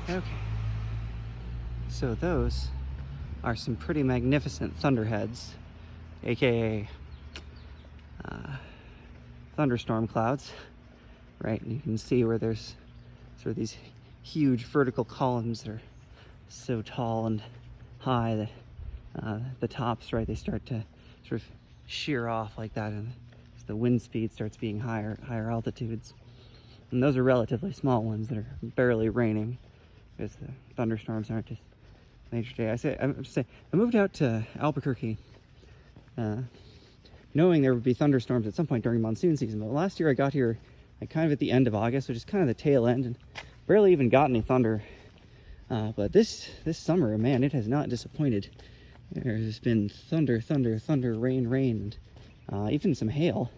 Okay. So those are some pretty magnificent thunderheads, aka thunderstorm clouds, right? And you can see where there's sort of these huge vertical columns that are so tall and high that the tops, right, they start to sort of shear off like that, and as the wind speed starts being higher at higher altitudes. And those are relatively small ones that are barely raining, because the thunderstorms aren't just major day. I moved out to Albuquerque knowing there would be thunderstorms at some point during monsoon season, but last year I got here like kind of at the end of August, which is kind of the tail end, and barely even got any thunder. But this summer, man, it has not disappointed. There's been thunder, rain, and even some hail.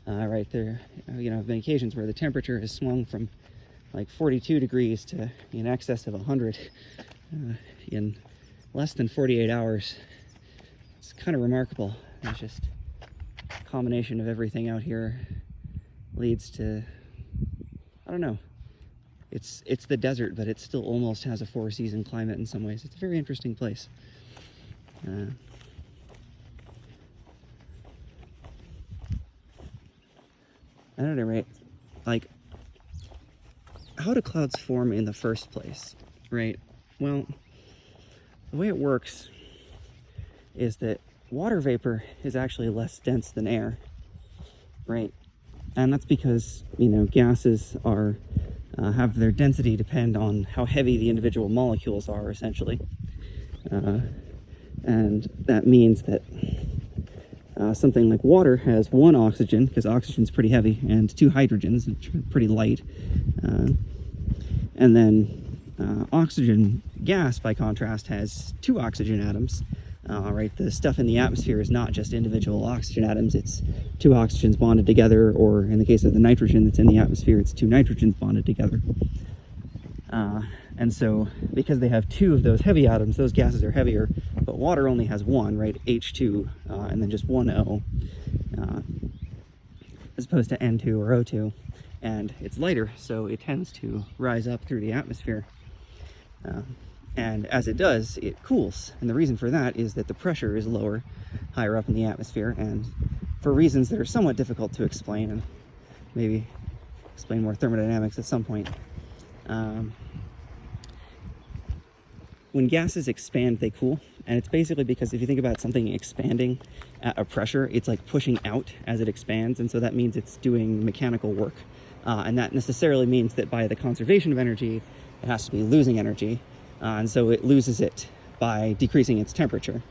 Right there, have been occasions where the temperature has swung from like 42 degrees to in excess of 100 in less than 48 hours. It's kind of remarkable. It's just a combination of everything out here leads to, I don't know, it's the desert, but it still almost has a 4-season climate in some ways. It's a very interesting place. At any rate, like, how do clouds form in the first place, right? Well, the way it works is that water vapor is actually less dense than air, right? And that's because, gases are have their density depend on how heavy the individual molecules are, essentially. And that means that something like water has one oxygen, because oxygen's pretty heavy, and 2 hydrogens, which are pretty light. And then oxygen gas, by contrast, has 2 oxygen atoms. Right, the stuff in the atmosphere is not just individual oxygen atoms, it's 2 oxygens bonded together, or in the case of the nitrogen that's in the atmosphere, it's 2 nitrogens bonded together. And so, because they have 2 of those heavy atoms, those gases are heavier, but water only has 1, right, H2, and then just 1 O, as opposed to N2 or O2, and it's lighter, so it tends to rise up through the atmosphere. And as it does, it cools. And the reason for that is that the pressure is lower, higher up in the atmosphere, and for reasons that are somewhat difficult to explain, and maybe explain more thermodynamics at some point. When gases expand, they cool. And it's basically because if you think about something expanding at a pressure, it's like pushing out as it expands. And so that means it's doing mechanical work. And that necessarily means that by the conservation of energy, it has to be losing energy. And so it loses it by decreasing its temperature.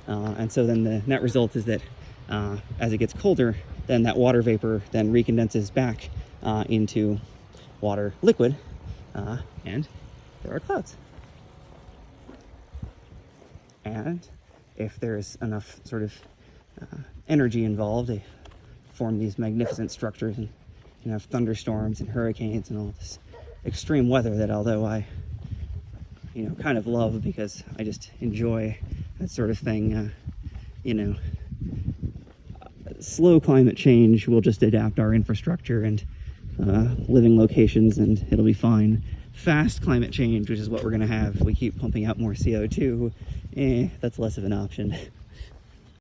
And so then the net result is that as it gets colder, then that water vapor then recondenses back into water liquid, and there are clouds. And if there's enough sort of energy involved, they form these magnificent structures, and you have thunderstorms and hurricanes and all this extreme weather that, although I kind of love because I just enjoy that sort of thing, slow climate change will just adapt our infrastructure and living locations, and it'll be fine. Fast climate change, which is what we're going to have if we keep pumping out more CO2, that's less of an option.